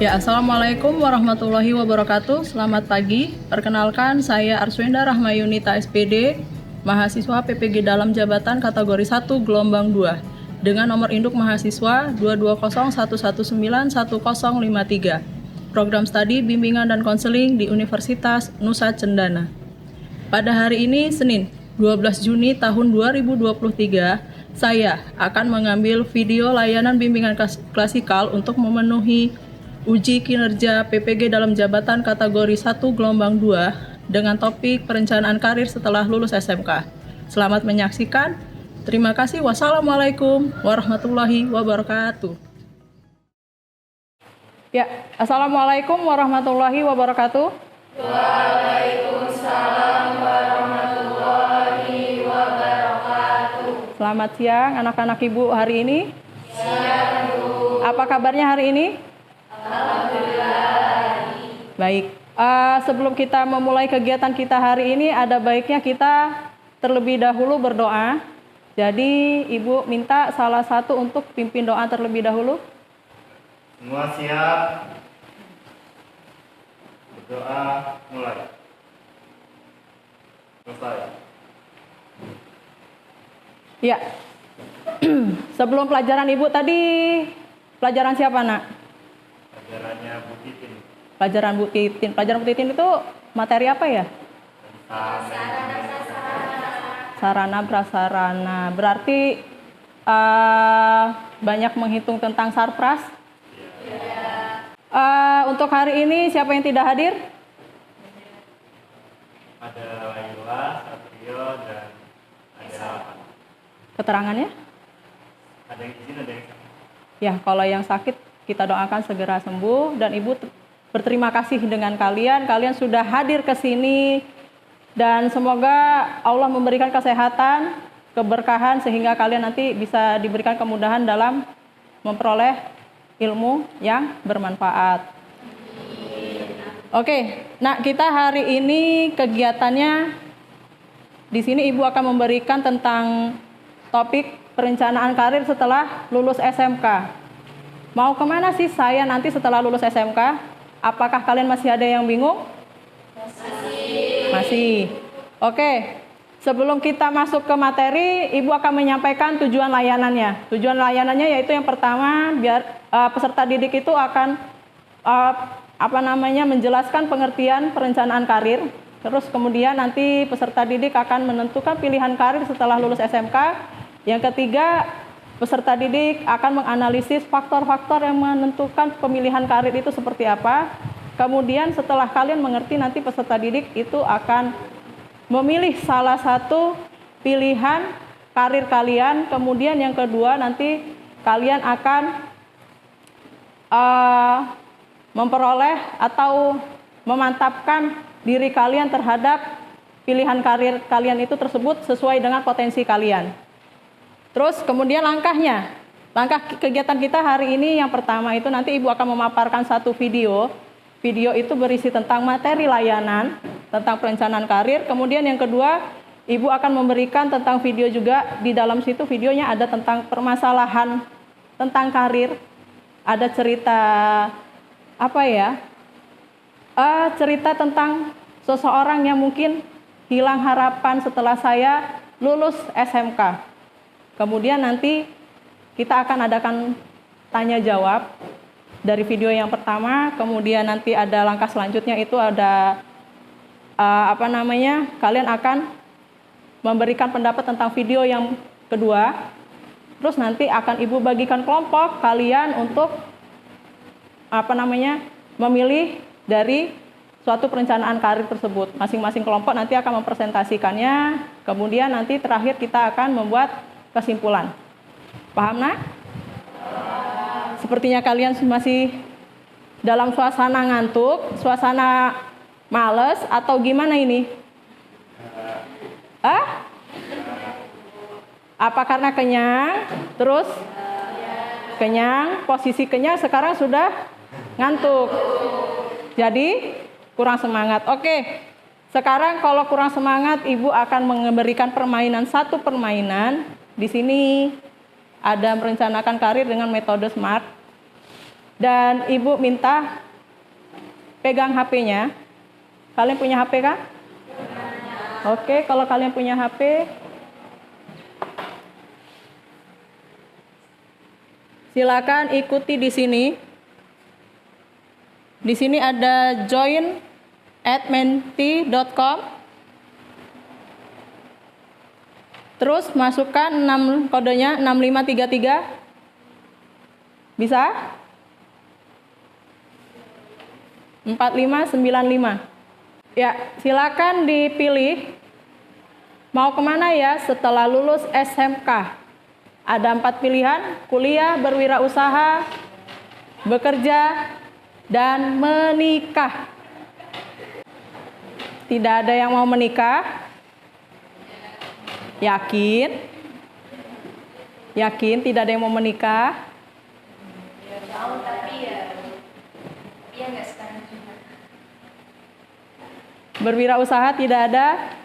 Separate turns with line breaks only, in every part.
Ya, Assalamualaikum warahmatullahi wabarakatuh. Selamat pagi. Perkenalkan, saya Arswenda Rahmayunita SPD, mahasiswa PPG dalam jabatan kategori 1 gelombang 2 dengan nomor induk mahasiswa 22011911053. Program studi bimbingan dan konseling di Universitas Nusa Cendana. Pada hari ini, Senin, 12 Juni tahun 2023, saya akan mengambil video layanan bimbingan klasikal untuk memenuhi uji kinerja PPG dalam jabatan kategori 1 gelombang 2 dengan topik perencanaan karir setelah lulus SMK. Selamat menyaksikan. Terima kasih. Wassalamualaikum warahmatullahi wabarakatuh. Ya, Assalamualaikum warahmatullahi wabarakatuh.
Waalaikumsalam warahmatullahi wabarakatuh.
Selamat siang anak-anak Ibu hari ini.
Siang, Bu.
Apa kabarnya hari ini?
Alhamdulillah.
Baik, sebelum kita memulai kegiatan kita hari ini, ada baiknya kita terlebih dahulu berdoa. Jadi, Ibu minta salah satu untuk pimpin doa terlebih dahulu.
Semua siap? Berdoa mulai. Selesai.
Ya, sebelum pelajaran Ibu tadi, pelajaran siapa, Nak?
Pelajarannya Bu Titin.
Pelajaran Bu Titin. Pelajaran Bu Titin itu materi apa ya? Sarana prasarana. Berarti banyak menghitung tentang sarpras. Untuk hari ini siapa yang tidak hadir?
Ada Laila, Satrio, dan ada apa?
Keterangannya?
Ada yang izin, ada yang sakit.
Ya, kalau yang sakit kita doakan segera sembuh, dan Ibu berterima kasih dengan kalian. Kalian sudah hadir ke sini dan semoga Allah memberikan kesehatan, keberkahan sehingga kalian nanti bisa diberikan kemudahan dalam memperoleh ilmu yang bermanfaat. Oke, nah kita hari ini kegiatannya di sini Ibu akan memberikan tentang topik perencanaan karir setelah lulus SMK. Mau kemana sih saya nanti setelah lulus SMK? Apakah kalian masih ada yang bingung? Masih. Oke, sebelum kita masuk ke materi, Ibu akan menyampaikan tujuan layanannya. Tujuan layanannya yaitu yang pertama, biar peserta didik itu akan menjelaskan pengertian perencanaan karir. Terus kemudian nanti peserta didik akan menentukan pilihan karir setelah lulus SMK. Yang ketiga, peserta didik akan menganalisis faktor-faktor yang menentukan pemilihan karir itu seperti apa. Kemudian setelah kalian mengerti, nanti peserta didik itu akan memilih salah satu pilihan karir kalian. Kemudian yang kedua, nanti kalian akan memperoleh atau memantapkan diri kalian terhadap pilihan karir kalian itu tersebut sesuai dengan potensi kalian. Terus kemudian langkah kegiatan kita hari ini yang pertama itu nanti Ibu akan memaparkan satu video. Video itu berisi tentang materi layanan, tentang perencanaan karir. Kemudian yang kedua, Ibu akan memberikan tentang video juga. Di dalam situ videonya ada tentang permasalahan tentang karir. Ada cerita cerita tentang seseorang yang mungkin hilang harapan setelah saya lulus SMK. Kemudian nanti kita akan adakan tanya jawab dari video yang pertama. Kemudian nanti ada langkah selanjutnya itu ada kalian akan memberikan pendapat tentang video yang kedua. Terus nanti akan Ibu bagikan kelompok kalian untuk memilih dari suatu perencanaan karir tersebut. Masing-masing kelompok nanti akan mempresentasikannya. Kemudian nanti terakhir kita akan membuat kesimpulan. Paham, Nak? Sepertinya kalian masih dalam suasana ngantuk, suasana males, atau gimana ini? Apa karena kenyang? Terus? Kenyang, posisi kenyang sekarang sudah ngantuk. Jadi kurang semangat. Oke, sekarang kalau kurang semangat, Ibu akan memberikan satu permainan. Di sini ada merencanakan karir dengan metode SMART. Dan Ibu minta pegang HP-nya. Kalian punya HP kan? Oke, kalau kalian punya HP, silakan ikuti di sini. Di sini ada join@menti.com. Terus masukkan kodenya 6533. Bisa? 4595. Ya, silakan dipilih mau kemana ya setelah lulus SMK. Ada 4 pilihan: kuliah, berwirausaha, bekerja, dan menikah. Tidak ada yang mau menikah? Yakin? Yakin tidak ada yang mau menikah?
Tahu tapi ya nggak sekarang juga.
Berwirausaha tidak ada?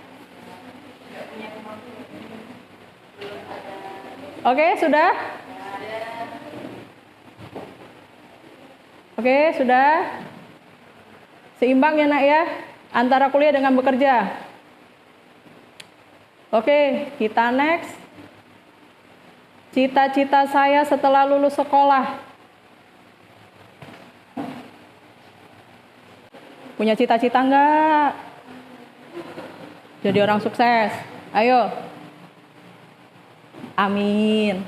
Oke, sudah? Oke, sudah? Seimbang ya nak ya, antara kuliah dengan bekerja. Oke, kita next. Cita-cita saya setelah lulus sekolah. Punya cita-cita enggak? Jadi orang sukses. Ayo. Amin.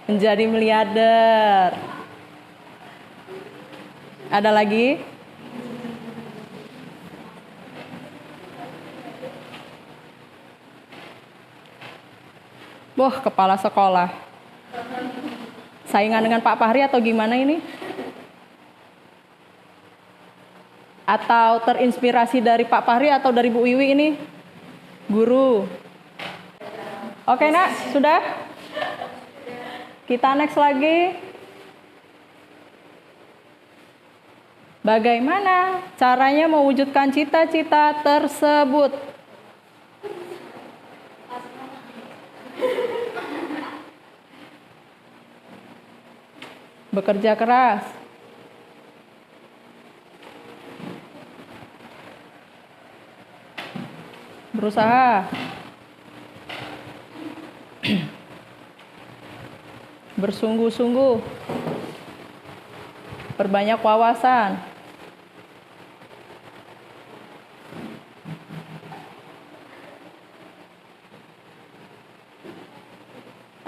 Menjadi miliarder. Ada lagi? Wah, kepala sekolah. Saingan dengan Pak Fahri atau gimana ini? Atau terinspirasi dari Pak Fahri atau dari Bu Wiwi ini? Guru. Oke nak, sudah? Kita next lagi. Bagaimana caranya mewujudkan cita-cita tersebut? Bekerja keras. Berusaha. Bersungguh-sungguh. Perbanyak wawasan.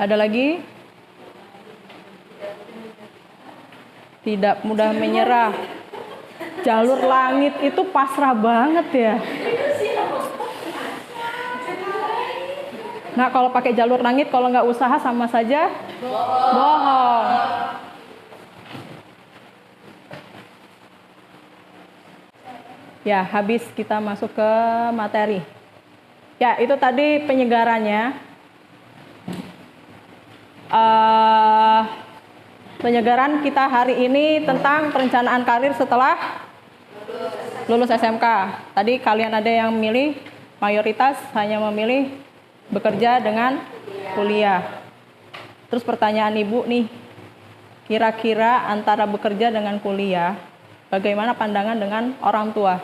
Ada lagi? Tidak mudah menyerah. Jalur langit itu pasrah banget ya. Nah, kalau pakai jalur langit, kalau nggak usaha sama saja bohong. Ya, habis kita masuk ke materi. Ya, itu tadi penyegarannya. Penyegaran kita hari ini tentang perencanaan karir setelah lulus SMK. Tadi kalian ada yang memilih, mayoritas hanya memilih bekerja dengan kuliah. Terus pertanyaan Ibu nih, kira-kira antara bekerja dengan kuliah, bagaimana pandangan dengan orang tua?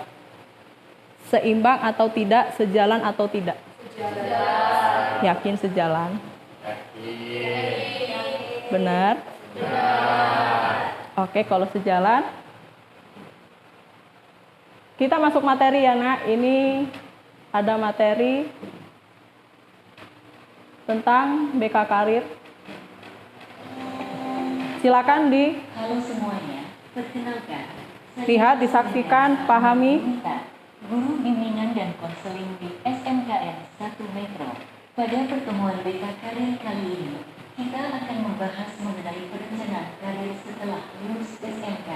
Seimbang atau tidak, sejalan atau tidak? Sejalan. Yakin sejalan? Benar? Oke, kalau sejalan, kita masuk materi ya nak. Ini ada materi tentang BK Karir. Silakan
Halo semuanya, perkenalkan.
lihat, disaksikan, pahami.
Guru bimbingan dan konseling di SMKN 1 Metro. Pada pertemuan BK Karir kali ini, kita akan membahas mengenai perencanaan karir setelah lulus SMK.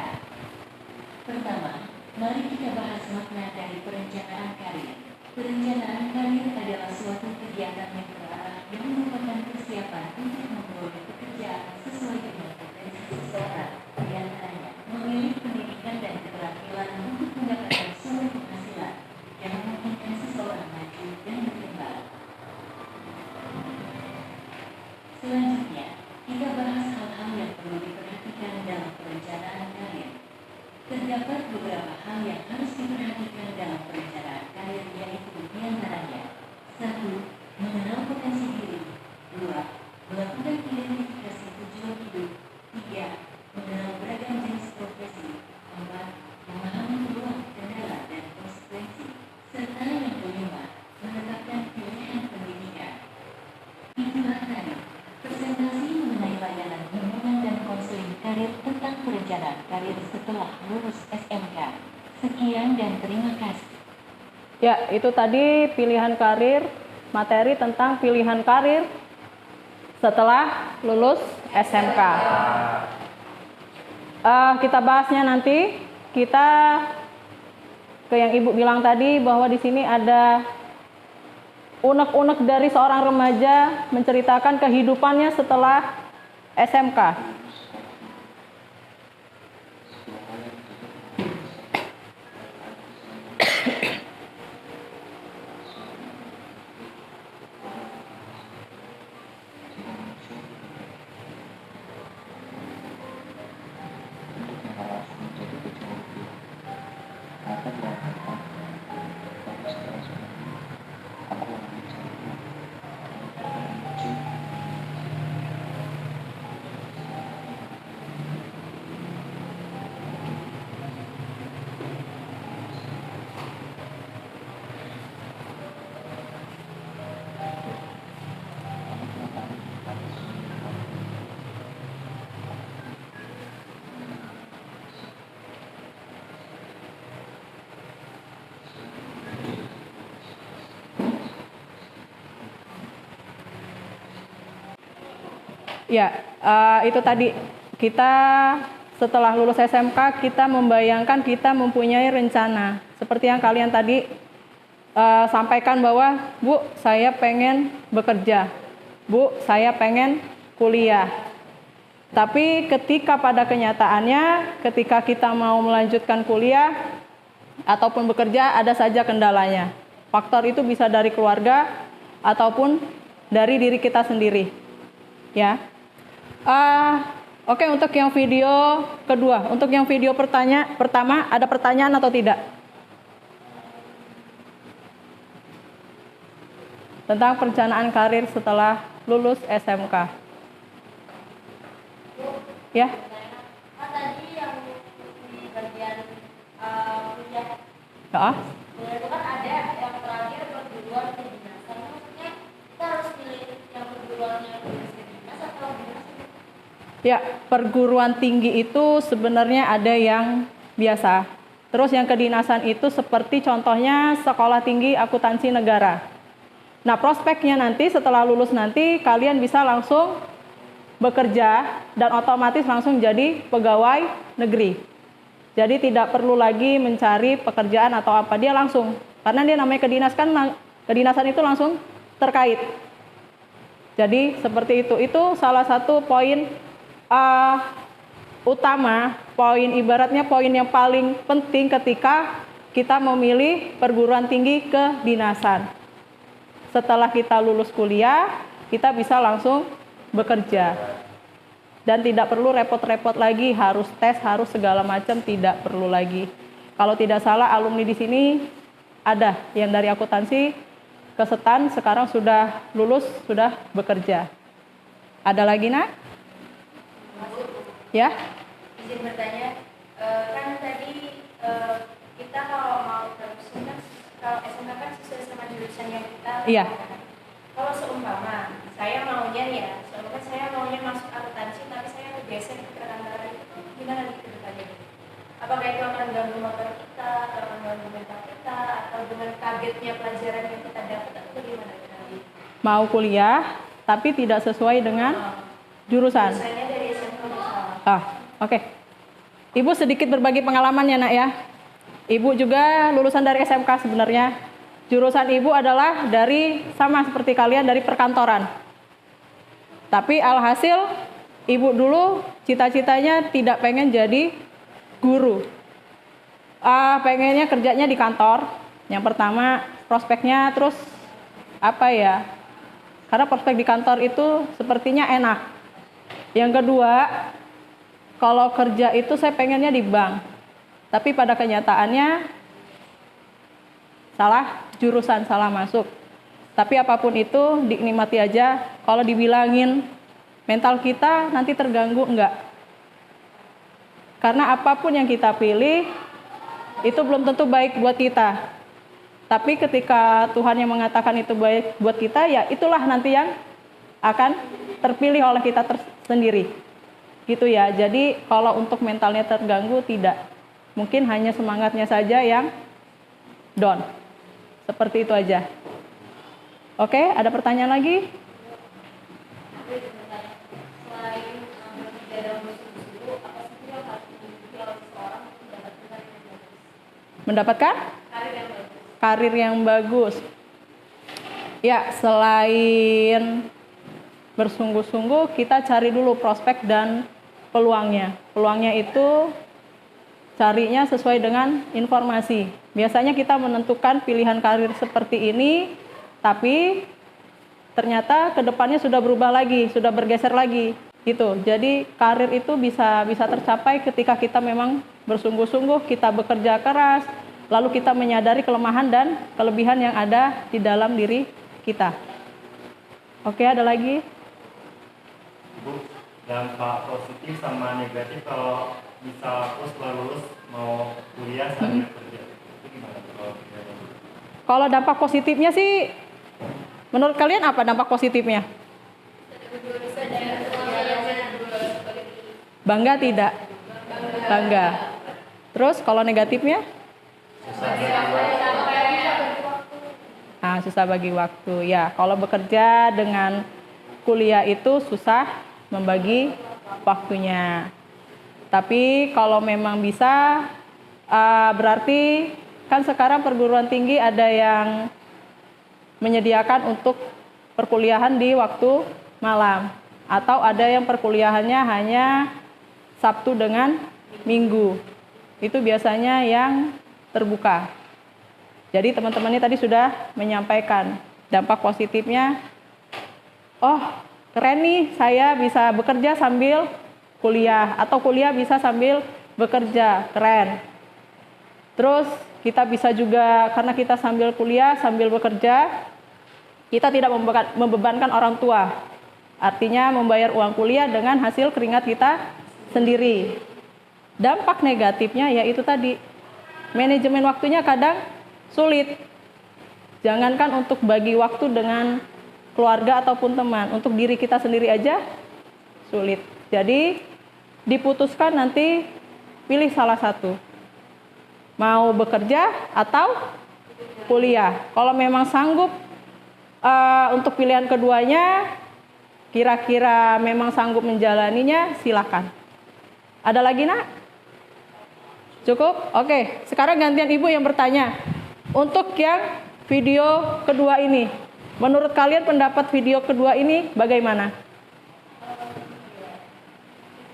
Pertama, mari kita bahas makna dari perencanaan karir. Perencanaan karir adalah suatu kegiatan yang terarah yang merupakan persiapan untuk memperoleh pekerjaan sesuai dengan potensi seseorang. Di antaranya, memilih pendidikan dan keterampilan untuk mendapatkan sumber penghasilan yang memungkinkan seseorang maju dan berkembang. Selanjutnya, kita bahas hal-hal yang perlu terdapat beberapa hal yang harus diperhatikan dalam perencanaan karir, yaitu diantaranya: 1. Mengenal potensi diri. 2. Melakukan identifikasi tujuan hidup. 3. Mengenal beragam jenis profesi. 4. Memahami peluang, kendala, dan konsekuensi. Serta yang kelima, menetapkan pilihan pendidikan. Itulah tadi presentasi mengenai layanan bimbingan dan konseling karir tentang perencanaan karir setelah lulus SMK. Sekian dan terima kasih.
Ya, itu tadi pilihan karir, materi tentang pilihan karir setelah lulus SMK. Kita bahasnya nanti. Kita ke yang Ibu bilang tadi bahwa di sini ada unek-unek dari seorang remaja menceritakan kehidupannya setelah SMK. Ya, itu tadi kita setelah lulus SMK kita membayangkan kita mempunyai rencana. Seperti yang kalian tadi sampaikan bahwa, Bu, saya pengen bekerja. Bu, saya pengen kuliah. Tapi ketika pada kenyataannya, ketika kita mau melanjutkan kuliah ataupun bekerja, ada saja kendalanya. Faktor itu bisa dari keluarga ataupun dari diri kita sendiri. Ya. Oke, untuk yang video kedua, untuk yang video pertama, ada pertanyaan atau tidak? Tentang perencanaan karir setelah lulus SMK. Ya.
Tadi yang di bagian kuliah
Ya.
itu kan ada yang terakhir perguruan kedinasan. Maksudnya kita harus pilih yang perguruannya dinas atau dinas?
Ya, perguruan tinggi itu sebenarnya ada yang biasa. Terus yang kedinasan itu seperti contohnya Sekolah Tinggi Akuntansi Negara. Nah, prospeknya nanti setelah lulus nanti kalian bisa langsung bekerja dan otomatis langsung jadi pegawai negeri. Jadi tidak perlu lagi mencari pekerjaan atau apa, dia langsung. Karena dia namanya kedinasan itu langsung terkait. Jadi seperti itu. Itu salah satu poin utama, poin ibaratnya poin yang paling penting ketika kita memilih perguruan tinggi kedinasan. Setelah kita lulus kuliah, kita bisa langsung bekerja. Dan tidak perlu repot-repot lagi, harus tes, harus segala macam, tidak perlu lagi. Kalau tidak salah, alumni di sini ada yang dari akuntansi ke SETAN, sekarang sudah lulus, sudah bekerja. Ada lagi, Nak? Ya?
Izin bertanya, kan tadi kita kalau mau terus kan, kalau SMK kan sesuai sama jurusan yang kita
Iya.
lakukan. Kalau seumpama saya maunya ya, soalnya saya maunya masuk akuntansi tapi saya bergeser ke Perkantoran, itu gimana gitu bertanya? Apakah itu akan ganggu motor kita, atau akan ganggu mental kita, atau dengan kagetnya pelajaran yang kita dapat, atau gimana tadi?
Mau kuliah, tapi tidak sesuai dengan jurusan.
Jurusannya dari SMK misalnya.
Oke. Ibu sedikit berbagi pengalaman ya, Nak ya. Ibu juga lulusan dari SMK sebenarnya. Jurusan Ibu adalah dari, sama seperti kalian, dari perkantoran. Tapi alhasil Ibu dulu cita-citanya tidak pengen jadi guru. Pengennya kerjanya di kantor. Yang pertama prospeknya, terus apa ya? Karena prospek di kantor itu sepertinya enak. Yang kedua, kalau kerja itu saya pengennya di bank. Tapi pada kenyataannya salah jurusan, salah masuk. Tapi apapun itu dinikmati aja. Kalau dibilangin mental kita nanti terganggu, enggak. Karena apapun yang kita pilih itu belum tentu baik buat kita. Tapi ketika Tuhan yang mengatakan itu baik buat kita, ya itulah nanti yang akan terpilih oleh kita sendiri. Gitu ya. Jadi kalau untuk mentalnya terganggu, tidak. Mungkin hanya semangatnya saja yang down. Seperti itu aja. Oke, ada pertanyaan lagi?
Selain bekerja dalam bersungguh-sungguh, apa sih yang harus dimiliki oleh seseorang untuk mendapatkan karir yang bagus?
Mendapatkan
Karir yang bagus.
karir yang bagus. Ya, selain bersungguh-sungguh, kita cari dulu prospek dan peluangnya. Peluangnya itu carinya sesuai dengan informasi. Biasanya kita menentukan pilihan karir seperti ini, tapi ternyata kedepannya sudah berubah lagi, sudah bergeser lagi, gitu. Jadi karir itu bisa tercapai ketika kita memang bersungguh-sungguh, kita bekerja keras, lalu kita menyadari kelemahan dan kelebihan yang ada di dalam diri kita. Oke, ada lagi?
Bu, dampak positif sama negatif kalau misal aku setelah lulus mau kuliah sambil kerja, itu gimana kalau kerja?
Kalau dampak positifnya sih, menurut kalian apa dampak positifnya? Bangga tidak? Bangga. Terus kalau negatifnya? Susah bagi waktu. Ya, kalau bekerja dengan kuliah itu susah membagi waktunya. Tapi kalau memang bisa, berarti kan sekarang perguruan tinggi ada yang menyediakan untuk perkuliahan di waktu malam. Atau ada yang perkuliahannya hanya Sabtu dengan Minggu. Itu biasanya yang terbuka. Jadi teman-teman ini tadi sudah menyampaikan dampak positifnya. Oh, keren nih, saya bisa bekerja sambil kuliah. Atau kuliah bisa sambil bekerja, keren. Terus kita bisa juga, karena kita sambil kuliah, sambil bekerja, kita tidak membebankan orang tua. Artinya membayar uang kuliah dengan hasil keringat kita sendiri. Dampak negatifnya yaitu tadi, manajemen waktunya kadang sulit. Jangankan untuk bagi waktu dengan keluarga ataupun teman, untuk diri kita sendiri aja sulit. Jadi diputuskan nanti pilih salah satu. Mau bekerja atau kuliah. Kalau memang sanggup untuk pilihan keduanya, kira-kira memang sanggup menjalaninya, silakan. Ada lagi, Nak? Cukup? Oke, sekarang gantian Ibu yang bertanya. Untuk yang video kedua ini, menurut kalian pendapat video kedua ini bagaimana?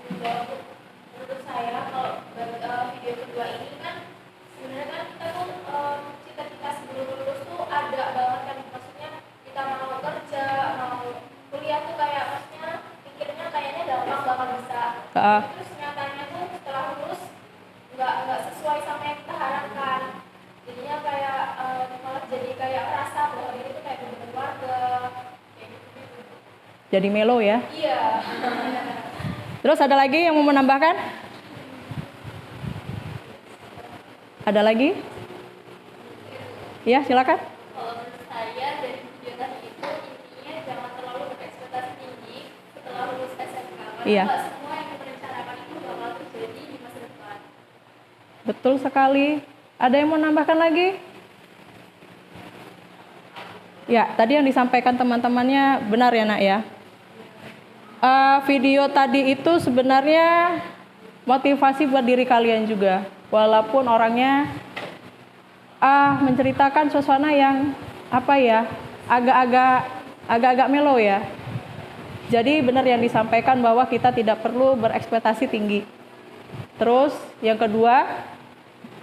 Menurut saya kalau video kedua ini kan sebenarnya kan kita tuh cita-cita sebelum lulus tuh ada banget kan, maksudnya kita mau kerja, mau kuliah tuh kayak maksudnya pikirnya kayaknya gampang bakal bisa. Terus nyatanya tuh setelah lulus nggak sesuai sama yang kita harapkan. Jadinya kayak malah jadi kayak merasa bahwa ini tuh kayak bener keluarga kayak gitu.
Jadi melo ya?
Iya.
Terus ada lagi yang mau menambahkan? Ada lagi? Ya, silakan.
Kalau menurut saya dari video tadi itu intinya jangan terlalu berekspektasi tinggi setelah lulus SMK. Karena
Iya.
nggak semua yang kita rencanakan itu bakal terjadi di masa depan.
Betul sekali. Ada yang mau nambahkan lagi? Ya, tadi yang disampaikan teman-temannya benar ya, Nak ya. Video tadi itu sebenarnya motivasi buat diri kalian juga. Walaupun orangnya menceritakan suasana yang agak-agak melo ya. Jadi benar yang disampaikan bahwa kita tidak perlu berekspektasi tinggi. Terus yang kedua,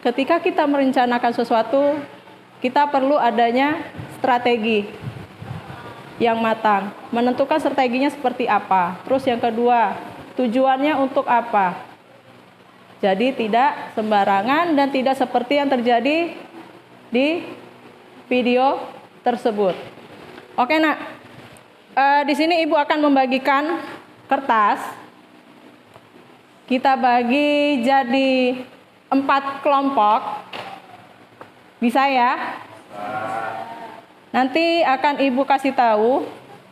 ketika kita merencanakan sesuatu, kita perlu adanya strategi yang matang, menentukan strateginya seperti apa. Terus yang kedua, tujuannya untuk apa. Jadi tidak sembarangan dan tidak seperti yang terjadi di video tersebut. Oke, Nak. Di sini Ibu akan membagikan kertas. Kita bagi jadi 4 kelompok. Bisa ya? Nanti akan Ibu kasih tahu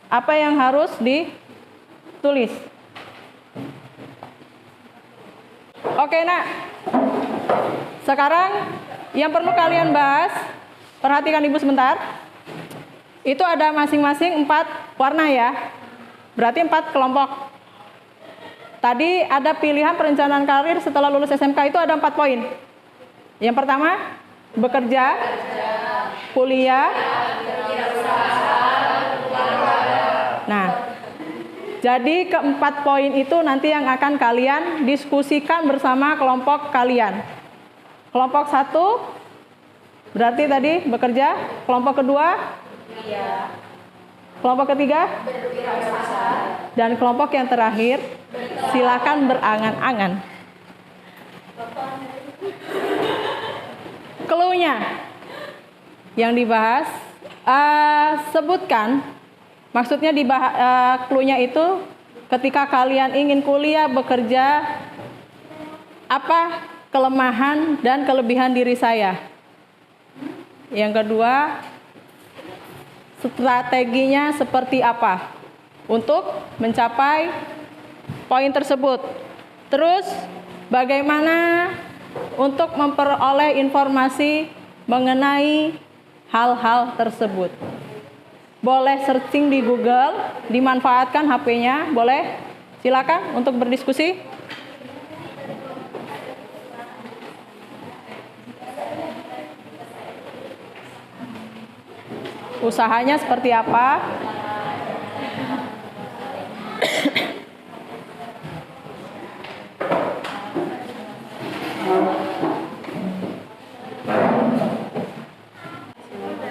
apa yang harus ditulis. Oke, Nak. Sekarang yang perlu kalian bahas, perhatikan Ibu sebentar. Itu ada masing-masing 4 warna ya. Berarti 4 kelompok. Tadi ada pilihan perencanaan karir setelah lulus SMK itu ada 4 poin. Yang pertama, bekerja, kuliah. Nah, jadi keempat poin itu nanti yang akan kalian diskusikan bersama kelompok kalian. Kelompok 1 berarti tadi bekerja, kelompok kedua, kelompok ketiga, dan kelompok yang terakhir, silakan berangan-angan. Clue-nya yang dibahas, sebutkan, maksudnya clue-nya itu ketika kalian ingin kuliah, bekerja, apa kelemahan dan kelebihan diri saya. Yang kedua, strateginya seperti apa untuk mencapai poin tersebut. Terus bagaimana untuk memperoleh informasi mengenai hal-hal tersebut. Boleh searching di Google, dimanfaatkan HP-nya, boleh. Silakan untuk berdiskusi. Usahanya seperti apa?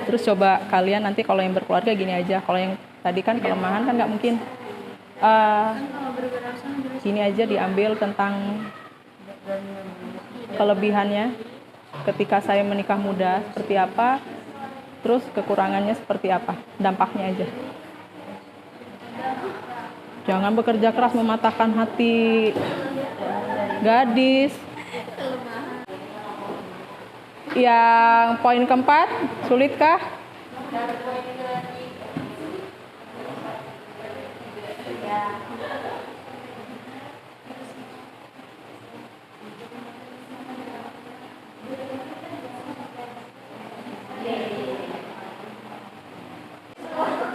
Terus coba kalian nanti kalau yang berkeluarga gini aja. Kalau yang tadi kan kelemahan kan nggak mungkin. Gini aja diambil tentang kelebihannya ketika saya menikah muda seperti apa. Terus kekurangannya seperti apa, dampaknya aja. Jangan bekerja keras mematahkan hati gadis. Yang poin keempat, sulitkah?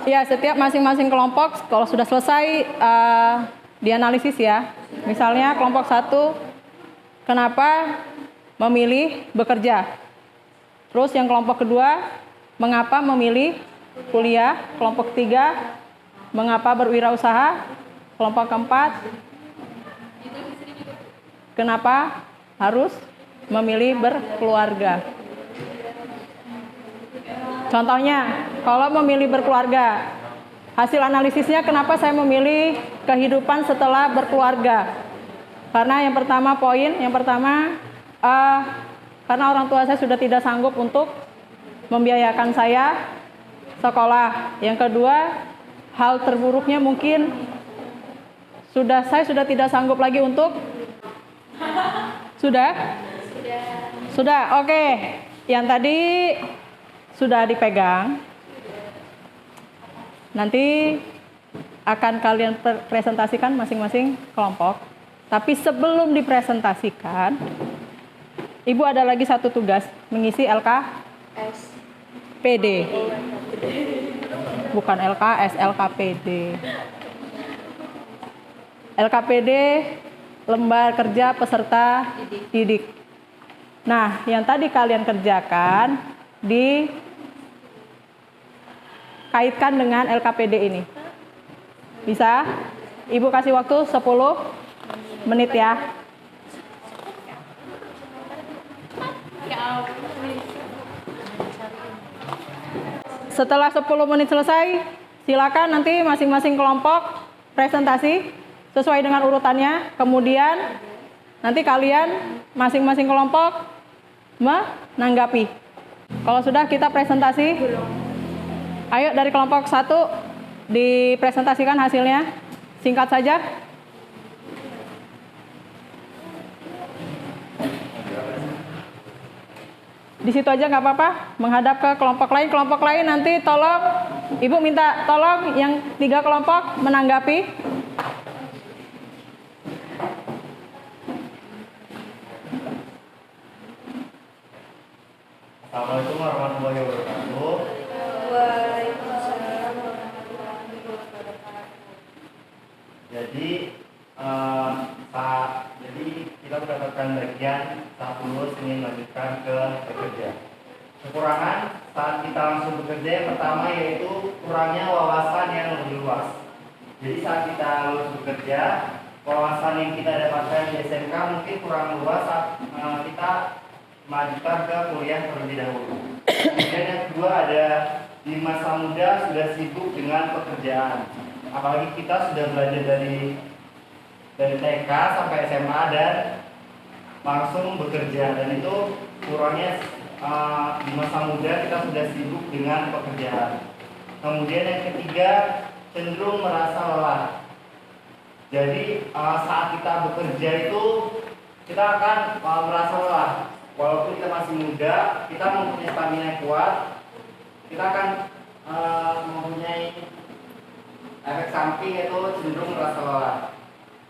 Ya, setiap masing-masing kelompok kalau sudah selesai dianalisis ya. Misalnya kelompok 1, kenapa memilih bekerja? Terus yang kelompok kedua, mengapa memilih kuliah? Kelompok 3, mengapa berwirausaha? Kelompok keempat, kenapa harus memilih berkeluarga? Contohnya, kalau memilih berkeluarga, hasil analisisnya kenapa saya memilih kehidupan setelah berkeluarga? Karena yang pertama karena orang tua saya sudah tidak sanggup untuk membiayakan saya sekolah. Yang kedua, hal terburuknya mungkin saya sudah tidak sanggup lagi untuk Sudah, oke. Yang tadi sudah dipegang. Nanti akan kalian presentasikan masing-masing kelompok. Tapi sebelum dipresentasikan, Ibu ada lagi satu tugas, mengisi LKPD. Bukan LKS, LKPD. LKPD, lembar kerja peserta didik. Nah, yang tadi kalian kerjakan dikaitkan dengan LKPD ini. Bisa? Ibu kasih waktu 10 menit ya. Setelah 10 menit selesai, silakan nanti masing-masing kelompok presentasi sesuai dengan urutannya. Kemudian nanti kalian masing-masing kelompok menanggapi. Kalau sudah kita presentasi. Ayo dari kelompok 1 dipresentasikan hasilnya. Singkat saja. Di situ aja nggak apa-apa, menghadap ke kelompok lain. Kelompok lain nanti tolong, Ibu minta tolong yang 3 kelompok menanggapi.
Assalamualaikum warahmatullahi wabarakatuh.
Waalaikumsalam warahmatullahi wabarakatuh.
Jadi jadi kita mendapatkan bagian saat lulus ingin melanjutkan ke bekerja. Kekurangan saat kita langsung bekerja yang pertama yaitu kurangnya wawasan yang lebih luas. Jadi saat kita lulus bekerja, wawasan yang kita dapatkan di SMK mungkin kurang luas saat kita melanjutkan ke kuliah terlebih dahulu. Kemudian yang kedua ada di masa muda sudah sibuk dengan pekerjaan. Apalagi kita sudah belajar dari TK sampai SMA dan langsung bekerja, dan itu kurangnya di masa muda kita sudah sibuk dengan pekerjaan. Kemudian yang ketiga cenderung merasa lelah. Jadi saat kita bekerja itu kita akan merasa lelah. Walaupun kita masih muda, kita mempunyai stamina yang kuat, kita akan mempunyai efek samping yaitu cenderung merasa lelah.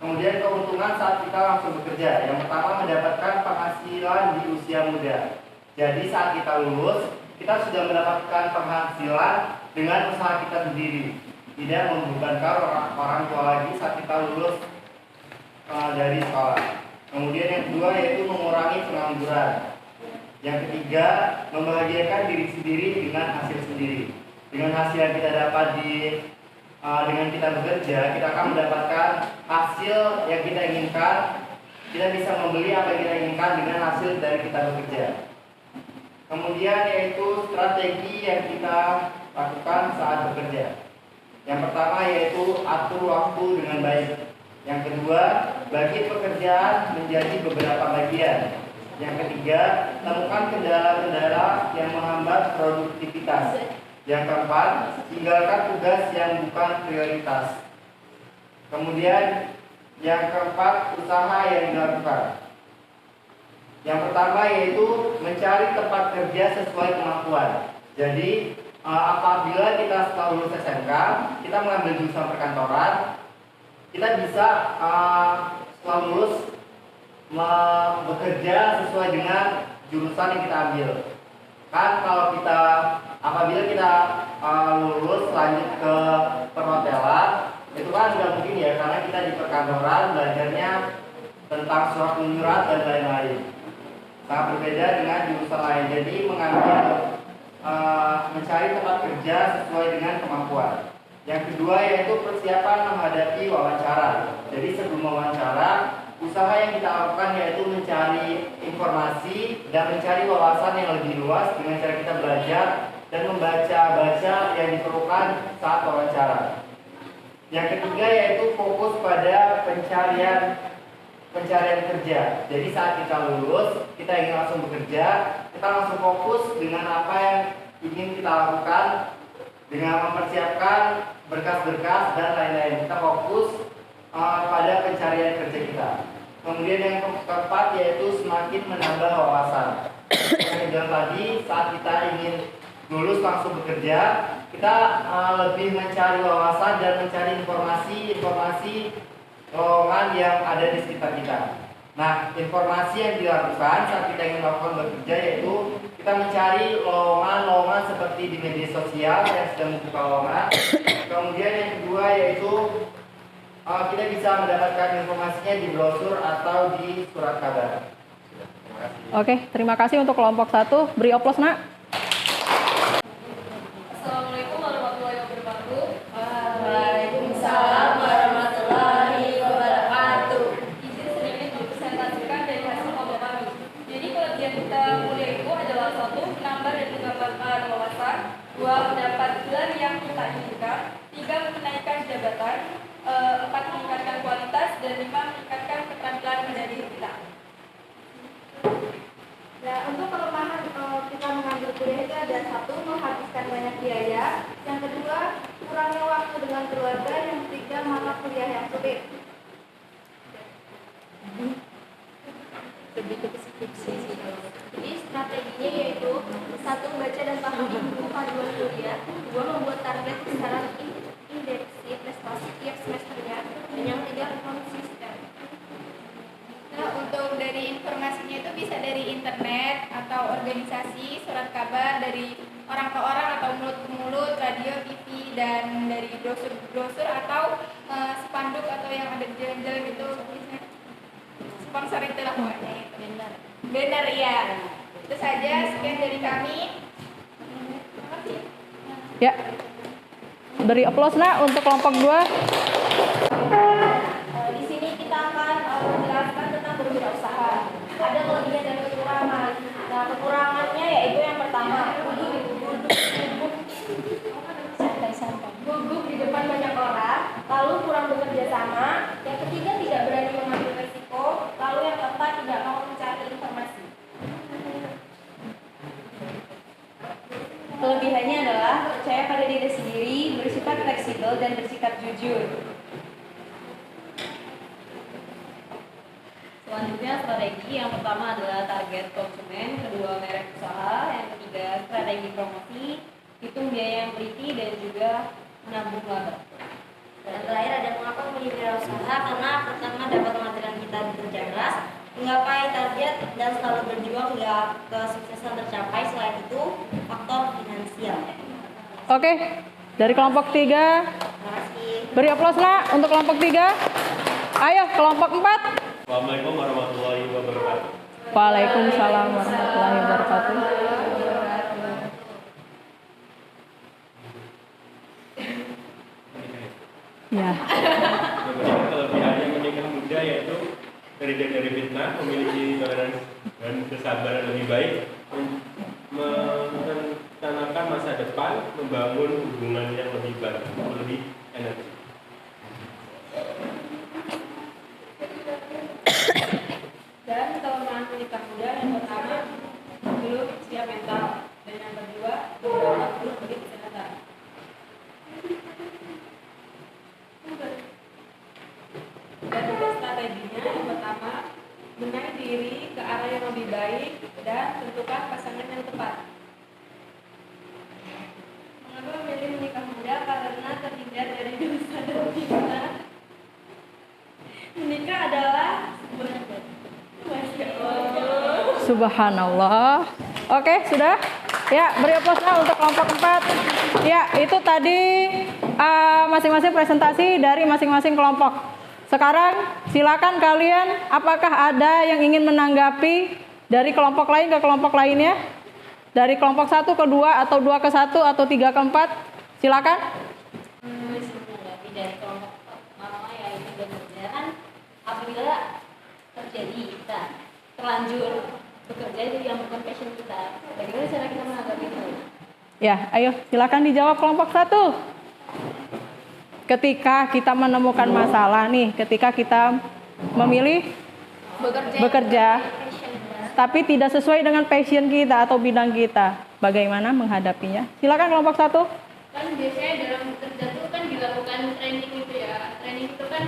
Kemudian keuntungan saat kita langsung bekerja. Yang pertama mendapatkan penghasilan di usia muda. Jadi saat kita lulus, kita sudah mendapatkan penghasilan dengan usaha kita sendiri. Tidak membebankan orang tua lagi saat kita lulus dari sekolah. Kemudian yang kedua yaitu mengurangi pengangguran. Yang ketiga, membahagiakan diri sendiri dengan hasil sendiri. Dengan hasil yang kita dapat dengan kita bekerja, kita akan mendapatkan hasil yang kita inginkan. Kita bisa membeli apa yang kita inginkan dengan hasil dari kita bekerja. Kemudian yaitu strategi yang kita lakukan saat bekerja. Yang pertama yaitu atur waktu dengan baik. Yang kedua, bagi pekerjaan menjadi beberapa bagian. Yang ketiga, temukan kendala-kendala yang menghambat produktivitas. Yang keempat, tinggalkan tugas yang bukan prioritas. Kemudian yang keempat, usaha yang dilakukan. Yang pertama yaitu mencari tempat kerja sesuai kemampuan. Jadi apabila kita setelah lulus SMK, kita mengambil jurusan perkantoran, kita bisa setelah lulus bekerja sesuai dengan jurusan yang kita ambil. Kan kalau kita apabila kita lulus lanjut ke perhotelan, itu kan nggak mungkin ya, karena kita di perkantoran belajarnya tentang surat menyurat dan lain-lain. Sangat berbeda dengan jurusan lain. Jadi mengambil mencari tempat kerja sesuai dengan kemampuan. Yang kedua yaitu persiapan menghadapi wawancara. Jadi sebelum wawancara, usaha yang kita lakukan yaitu mencari informasi dan mencari wawasan yang lebih luas dengan cara kita belajar dan membaca-baca yang diperlukan saat wawancara. Yang ketiga yaitu fokus pada pencarian kerja. Jadi saat kita lulus, kita ingin langsung bekerja, kita langsung fokus dengan apa yang ingin kita lakukan, dengan mempersiapkan berkas-berkas dan lain-lain. Kita fokus pada pencarian kerja kita. Kemudian yang keempat yaitu semakin menambah wawasan. Yang bilang tadi, saat kita ingin lulus langsung bekerja, kita lebih mencari wawasan dan mencari informasi lowongan yang ada di sekitar kita. Nah, informasi yang dilakukan saat kita ingin melakukan bekerja yaitu kita mencari lowongan seperti di media sosial yang sedang membuka lowongan. Kemudian yang kedua yaitu kita bisa mendapatkan informasinya di brosur atau di surat kabar. Terima kasih.
Oke, terima kasih untuk kelompok 1. Beri oplos, Nak.
Assalamualaikum warahmatullahi wabarakatuh. Waalaikumsalam warahmatullahi wabarakatuh. Izin sedikit mempresentasikan dari hasil kelompok kami. Jadi kelebihan kita kuliah itu adalah 1. Menambah dan mengembangkan wawasan, 2. Mendapat gelar yang kita inginkan, 3. Menaikkan jabatan, 4. Meningkatkan kualitas, dan 5. Meningkatkan keterampilan diri kita. Nah, untuk kelemahan kita mengambil kuliah itu ada satu, menghabiskan banyak biaya. Yang kedua, kurangnya waktu dengan keluarga. Yang ketiga, mata kuliah yang sulit. Lebih ke skripsi sih. Jadi strateginya yaitu satu, baca dan pahami buku panduan kuliah. Dua, membuat target secara indeksi prestasi tiap semesternya. Dan yang ketiga, konsisten. Nah, untuk dari informasinya itu bisa dari internet atau organisasi, surat kabar dari orang ke orang atau mulut ke mulut, radio, TV, dan dari brosur atau spanduk atau yang ada di jalan-jalan itu, sponsor itulah pokoknya itu. Benar ya. Itu saja, sekian dari kami. Terima kasih.
Ya. Beri aplaus nak untuk kelompok 2.
Di sini kita akan menjelaskan tentang berwirausaha. Ada kelebihan dan kekurangan. Nah, kekurangannya yaitu yang pertama, gugup di depan banyak orang, lalu kurang bekerja sama. Yang ketiga, tidak berani mengambil resiko. Lalu yang keempat, tidak mau mencari informasi. Kelebihannya adalah percaya pada diri sendiri, bersifat fleksibel dan bersikap jujur.
Selanjutnya strategi, yang pertama adalah target konsumen, kedua merek usaha, yang ketiga strategi promosi, hitung biaya yang teliti, dan juga menabung laba.
Dan terakhir ada mengapa memilih wirausaha, karena pertama dapat menghasilkan kita bekerja keras, menggapai target dan selalu berjuang hingga kesuksesan tercapai. Selain itu faktor finansial.
Oke. Dari kelompok 3.
Terima kasih.
Beri aplaus nak untuk kelompok 3. Ayo kelompok 4.
Assalamualaikum warahmatullahi wabarakatuh.
Waalaikumsalam warahmatullahi wabarakatuh. Ya.
Kemudian kelebihannya menikah muda yaitu terhindar dari fitnah, memiliki toleransi dan kesabaran lebih baik, merencanakan masa depan, membangun hubungan yang lebih baik, lebih energi.
Dan kelemahan menikah muda, yang pertama belum siap mental, dan yang kedua beberapa belum beri kesehatan. Dan untuk strateginya, yang pertama benahi diri ke arah yang lebih baik dan tentukan pasangan yang tepat.
Mengapa memilih menikah muda? Karena terhindar dari dosa dan fitnah. Menikah adalah Masya Allah.
Subhanallah. Oke, sudah? Ya, beri aplaus nak untuk kelompok 4. Ya, itu tadi masing-masing presentasi dari masing-masing kelompok. Sekarang silakan kalian, apakah ada yang ingin menanggapi dari kelompok lain ke kelompok lainnya? Dari kelompok 1 ke 2 atau 2 ke 1 atau 3 ke 4? Silakan.
Menanggapi dari kelompok pertama ya ini bekerja kan, apabila terjadi kita terlanjur bekerja itu yang bukan passion kita, bagaimana cara kita menanggapi itu?
Ya, ayo silakan dijawab kelompok 1. Ketika kita menemukan masalah nih, ketika kita memilih bekerja tapi tidak sesuai dengan passion kita atau bidang kita, bagaimana menghadapinya? Silakan kelompok 1.
Kan biasanya dalam bekerja itu kan dilakukan training gitu ya. Training itu kan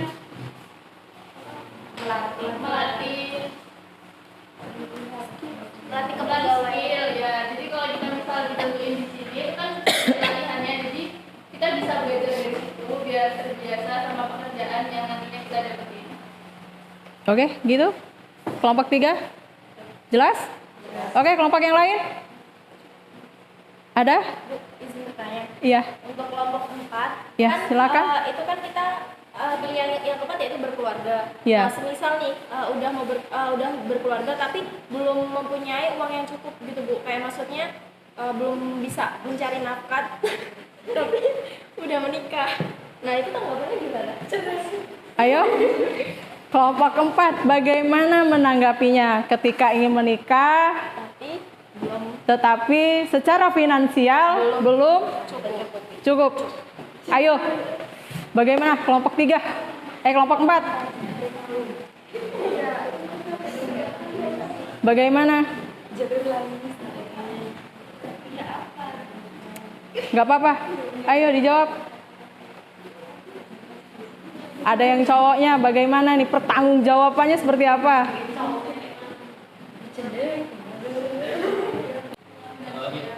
melatih kepala skill ya. Jadi kalau kita misal ditentuin di sini itu kan pelatihannya, jadi kita bisa belajar dari situ biar terbiasa sama pekerjaan yang nantinya kita dapetin.
Oke, gitu. Kelompok 3. Jelas? Oke, kelompok yang lain? Ada?
Bu, izin bertanya.
Iya.
Untuk kelompok 4,
Ya,
kan,
silakan.
itu kan kita pilihan yang keempat yaitu berkeluarga.
Ya.
Nah, semisal nih udah berkeluarga tapi belum mempunyai uang yang cukup gitu Bu. Kayak maksudnya belum bisa mencari nafkah tapi udah menikah. Nah, itu tanggapannya gimana?
Ayo. Kelompok 4, bagaimana menanggapinya ketika ingin menikah
Tapi belum
tetapi secara finansial belum cukup. Ayo. Bagaimana kelompok 3? Kelompok 4. Bagaimana?
Jalur lain.
Nggak apa-apa. Ayo dijawab. Ada yang cowoknya, bagaimana nih pertanggungjawabannya seperti apa?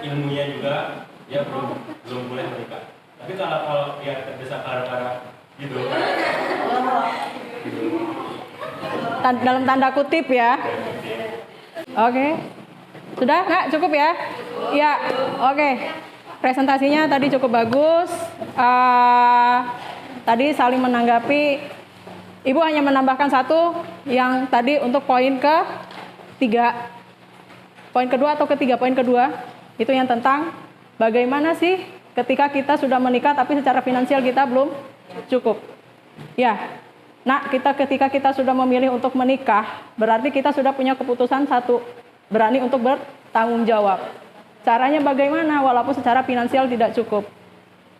Ilmunya juga dia belum boleh menikah. Tapi kalau dia terdesak karena gitu.
Dalam tanda kutip ya. Oke. Sudah, Nak? Cukup ya? Ya, oke. Presentasinya tadi cukup bagus. Tadi saling menanggapi. Ibu hanya menambahkan satu yang tadi untuk poin ketiga. Poin kedua atau ketiga? Poin kedua itu yang tentang bagaimana sih ketika kita sudah menikah tapi secara finansial kita belum cukup. Ya. Nah, ketika kita sudah memilih untuk menikah, berarti kita sudah punya keputusan satu, berani untuk bertanggung jawab. Caranya bagaimana? Walaupun secara finansial tidak cukup.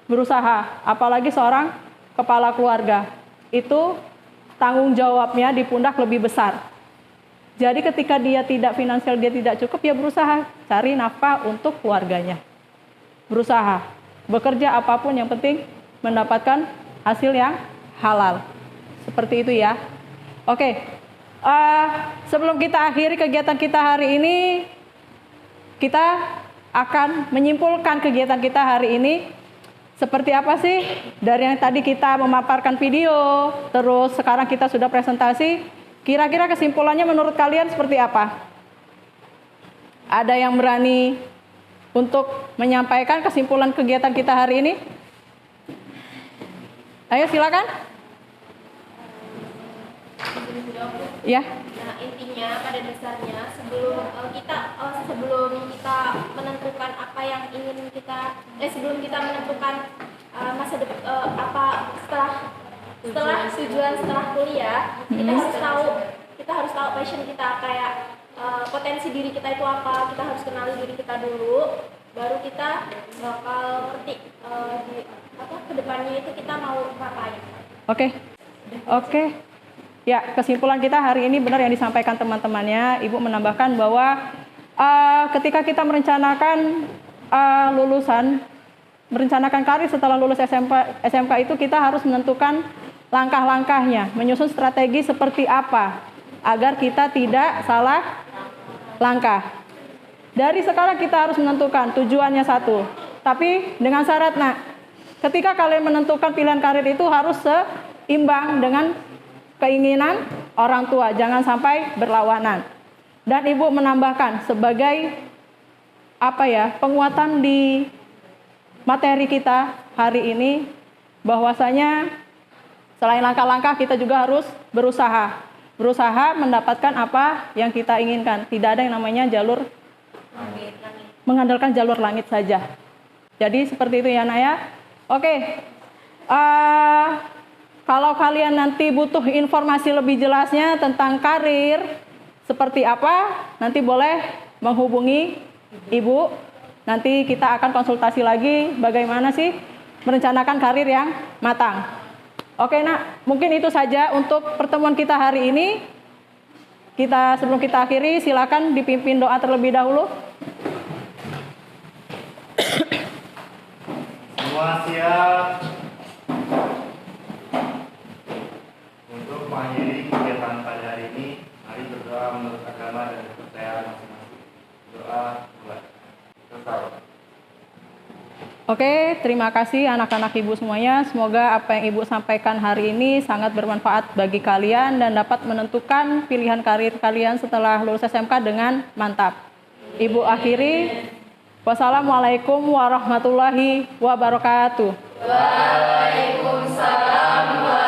Berusaha, apalagi seorang kepala keluarga. Itu tanggung jawabnya di pundak lebih besar. Jadi ketika dia tidak finansial, dia tidak cukup, ya berusaha cari nafkah untuk keluarganya. Berusaha, bekerja apapun yang penting mendapatkan hasil yang halal. Seperti itu ya. Oke, sebelum kita akhiri kegiatan kita hari ini, kita akan menyimpulkan kegiatan kita hari ini. Seperti apa sih? Dari yang tadi kita memaparkan video, terus sekarang kita sudah presentasi, kira-kira kesimpulannya menurut kalian seperti apa? Ada yang berani untuk menyampaikan kesimpulan kegiatan kita hari ini? Ayo silakan. Ya.
Nah, intinya pada dasarnya sebelum kita menentukan apa yang ingin kita sebelum kita menentukan masa depan setelah tujuan setelah kuliah, kita harus tahu passion kita, kayak potensi diri kita itu apa. Kita harus kenali diri kita dulu, baru kita bakal ngerti kedepannya itu kita mau ngapain.
Oke. Ya, kesimpulan kita hari ini benar yang disampaikan teman-temannya. Ibu menambahkan bahwa ketika kita merencanakan merencanakan karir setelah lulus SMK itu kita harus menentukan langkah-langkahnya, menyusun strategi seperti apa agar kita tidak salah langkah. Dari sekarang kita harus menentukan tujuannya satu. Tapi dengan syarat, Nak, ketika kalian menentukan pilihan karir itu harus seimbang dengan keinginan orang tua, jangan sampai berlawanan. Dan Ibu menambahkan sebagai penguatan di materi kita hari ini, bahwasanya selain langkah-langkah kita juga harus berusaha mendapatkan apa yang kita inginkan. Tidak ada yang namanya jalur mengandalkan jalur langit saja. Jadi seperti itu ya, Nak ya. Oke. Kalau kalian nanti butuh informasi lebih jelasnya tentang karir seperti apa, nanti boleh menghubungi Ibu. Nanti kita akan konsultasi lagi bagaimana sih merencanakan karir yang matang. Oke, Nak, mungkin itu saja untuk pertemuan kita hari ini. Sebelum kita akhiri, silakan dipimpin doa terlebih dahulu.
Semua siap. Untuk mengakhiri kegiatan pada hari ini, mari berdoa menurut agama dan kepercayaan masing-masing. Doa mulai. Selesai.
Oke, terima kasih anak-anak Ibu semuanya. Semoga apa yang Ibu sampaikan hari ini sangat bermanfaat bagi kalian dan dapat menentukan pilihan karir kalian setelah lulus SMK dengan mantap. Ibu akhiri. Wassalamualaikum warahmatullahi wabarakatuh.
Waalaikumsalam.